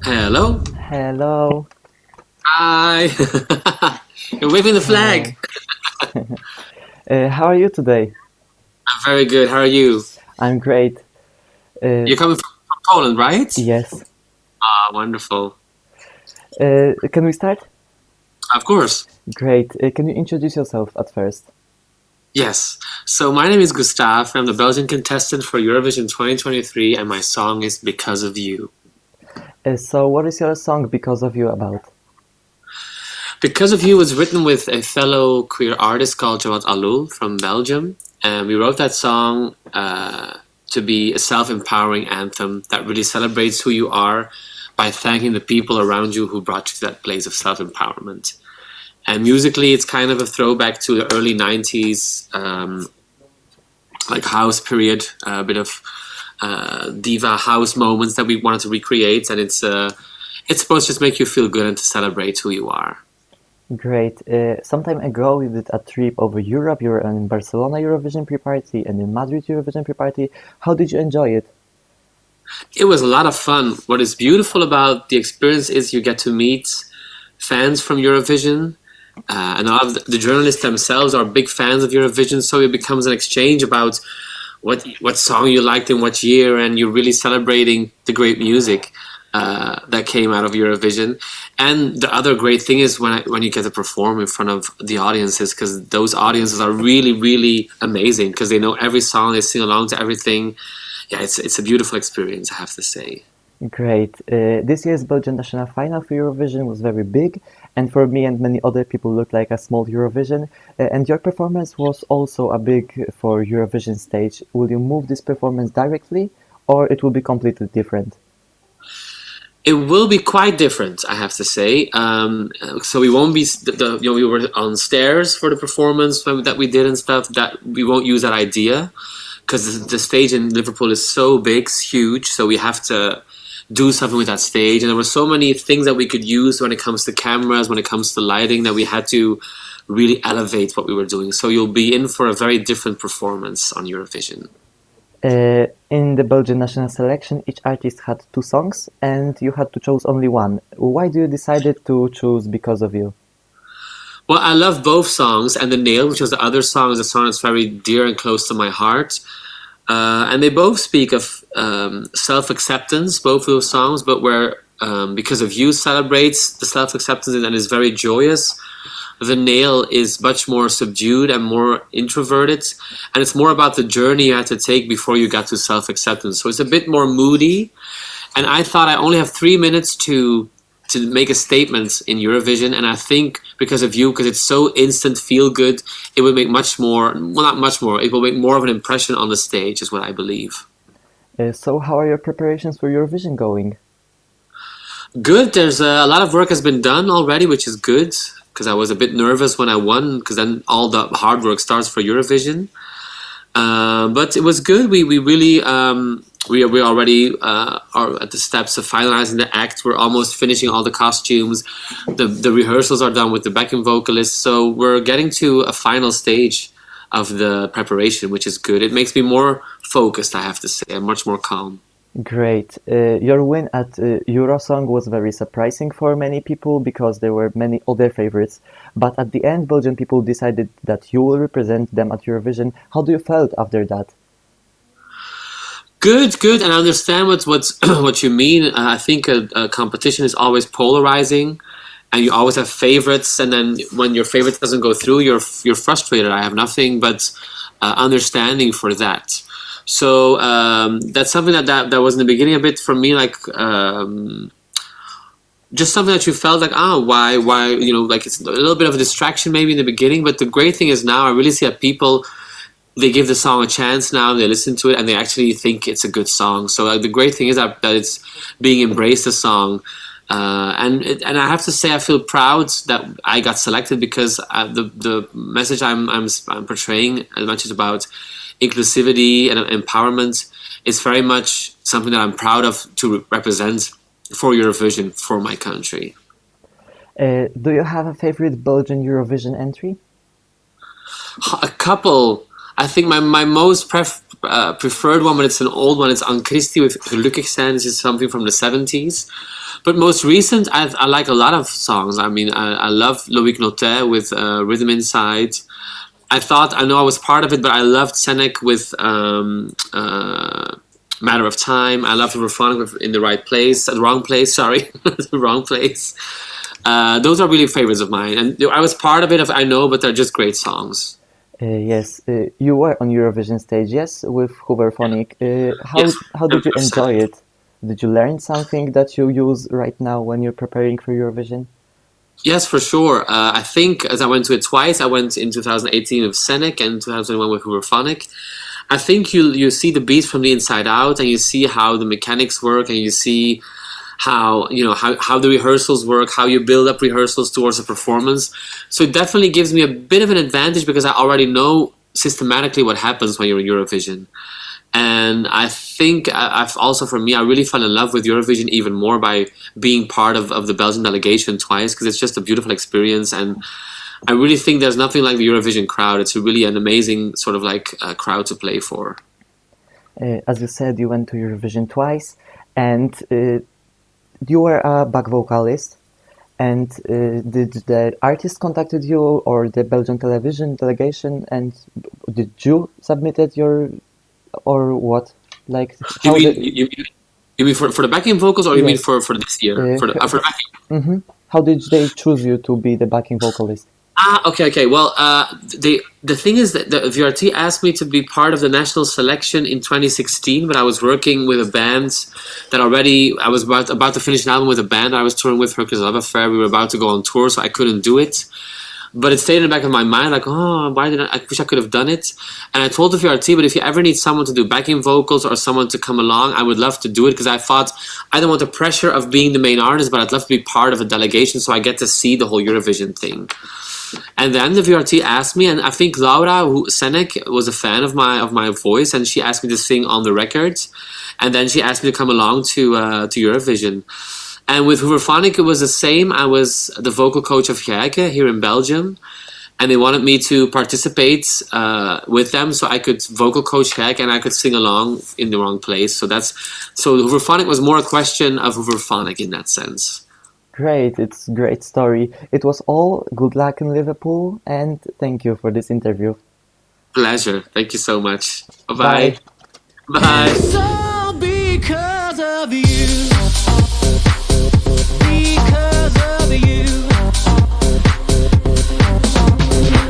Hello. Hello. Hi. You're waving the Hi. flag. How are you today? I'm very good. How are you? I'm great. Uh, You're coming from Poland, right? yes. Ah, wonderful. Can we start? Of course. Great. Can you introduce yourself at first? Yes. So my name is Gustaph. I'm the Belgian contestant for Eurovision 2023, and my song is Because of You. So, what is your song "Because of You" about? Because of You was written with a fellow queer artist called Jawad Alul from Belgium, and we wrote that song to be a self-empowering anthem that really celebrates who you are by thanking the people around you who brought you to that place of self-empowerment. And musically, it's kind of a throwback to the early '90s, like house period, a bit of diva house moments that we wanted to recreate, and it's supposed to just make you feel good and to celebrate who you are. Great. Some time ago, we did a trip over Europe. You were in Barcelona Eurovision pre-party and in Madrid Eurovision pre-party. How did you enjoy it? It was a lot of fun. What is beautiful about the experience is you get to meet fans from Eurovision, and a lot of the journalists themselves are big fans of Eurovision. So it becomes an exchange about what song you liked in what year, and you're really celebrating the great music that came out of Eurovision. And the other great thing is when you get to perform in front of the audiences, because those audiences are really really amazing because they know every song, they sing along to everything. Yeah, it's a beautiful experience, I have to say. Great. This year's Belgian national final for Eurovision was very big, and for me and many other people looked like a small Eurovision. And your performance was also a big for Eurovision stage. Will you move this performance directly, or it will be completely different? It will be quite different, I have to say. So we won't be we were on stairs for the performance that we did and stuff. That we won't use that idea because the stage in Liverpool is so big, it's huge. So we have to do something with that stage, and there were so many things that we could use when it comes to cameras, when it comes to lighting, that we had to really elevate what we were doing. So you'll be in for a very different performance on Eurovision. In the Belgian national selection, each artist had two songs, and you had to choose only one. Why do you decided to choose "Because of You"? Well, I love both songs, and The Nail, which was the other song, is a song that's very dear and close to my heart. And they both speak of self acceptance, both of those songs, but where Because of You celebrates the self acceptance and is very joyous. The Nail is much more subdued and more introverted, and it's more about the journey you had to take before you got to self acceptance. So it's a bit more moody, and I thought I only have 3 minutes to make a statement in Eurovision, and I think Because of You, because it's so instant feel good, it would make much more, well, not much more, it will make more of an impression on the stage, is what I believe. So, how are your preparations for Eurovision going? Good. There's a lot of work has been done already, which is good because I was a bit nervous when I won because then all the hard work starts for Eurovision. But it was good. We really we already are at the steps of finalizing the act. We're almost finishing all the costumes. The rehearsals are done with the backing vocalists, so we're getting to a final stage of the preparation, which is good. It makes me more focused, I have to say. I'm much more calm. Great. Your win at Eurosong was very surprising for many people because there were many other favorites. But at the end, Belgian people decided that you will represent them at Eurovision. How do you felt after that? Good, good, and I understand what's what you mean. I think a competition is always polarizing, and you always have favorites. And then when your favorite doesn't go through, you're frustrated. I have nothing but understanding for that. So that's something that was in the beginning a bit for me, like just something that you felt like, oh, why, like it's a little bit of a distraction maybe in the beginning. But the great thing is now I really see that people they give the song a chance now. They listen to it and they actually think it's a good song. So the great thing is that it's being embraced, the song, and I have to say I feel proud that I got selected because the message I'm portraying as much as about inclusivity and empowerment is very much something that I'm proud of to represent for Eurovision for my country. Do you have a favorite Belgian Eurovision entry? A couple. I think my most preferred one, but it's an old one. It's An Christi with Gelukkig zijn. This is something from the 70s. But most recent, I like a lot of songs. I mean, I love Loïc Notet with Rhythm Inside. I know I was part of it, but I loved Senek with Matter of Time. I loved Verphonic with In the Right Place, the Wrong Place, sorry, the Wrong Place. Those are really favorites of mine. And I was part of it, I know, but they're just great songs. Yes, you were on Eurovision stage, yes, with Hooverphonic. How Yes, how did you enjoy 100%. it? Did you learn something that you use right now when you're preparing for Eurovision? Yes, for sure. I think as I went to it twice, I went in 2018 with Senek and 2021 with Hooverphonic. I think you see the beat from the inside out, and you see how the mechanics work, and you see how how the rehearsals work, how you build up rehearsals towards a performance. So it definitely gives me a bit of an advantage because I already know systematically what happens when you're in Eurovision. And I think I've also, for me, I really fell in love with Eurovision even more by being part of the Belgian delegation twice because it's just a beautiful experience. And I really think there's nothing like the Eurovision crowd. It's really an amazing sort of like crowd to play for. As you said, you went to Eurovision twice, and you were a back vocalist. And did the artist contacted you or the Belgian television delegation? And did you submitted your or what? Like You how mean did you mean for the backing vocals, or you mean yes? for this year for the backing? How did they choose you to be the backing vocalist? Okay. Well, the thing is that the VRT asked me to be part of the national selection in 2016, but I was working with a band that already I was about to finish an album with a band I was touring with, Hercules Love Affair. We were about to go on tour, so I couldn't do it. But it stayed in the back of my mind, like, oh, why did I wish I could have done it? And I told the VRT, but if you ever need someone to do backing vocals or someone to come along, I would love to do it because I thought I don't want the pressure of being the main artist, but I'd love to be part of a delegation so I get to see the whole Eurovision thing. And then the VRT asked me, and I think Laura Senek was a fan of my voice, and she asked me to sing on the record, and then she asked me to come along to Eurovision. And with Hooverphonic, it was the same. I was the vocal coach of Gijke here in Belgium, and they wanted me to participate with them, so I could vocal coach Gijke and I could sing along in the wrong place. So Hooverphonic was more a question of Hooverphonic in that sense. Great, it's great story. It was all good luck in Liverpool, and thank you for this interview. Pleasure. Thank you so much. Bye Bye. bye. Bye.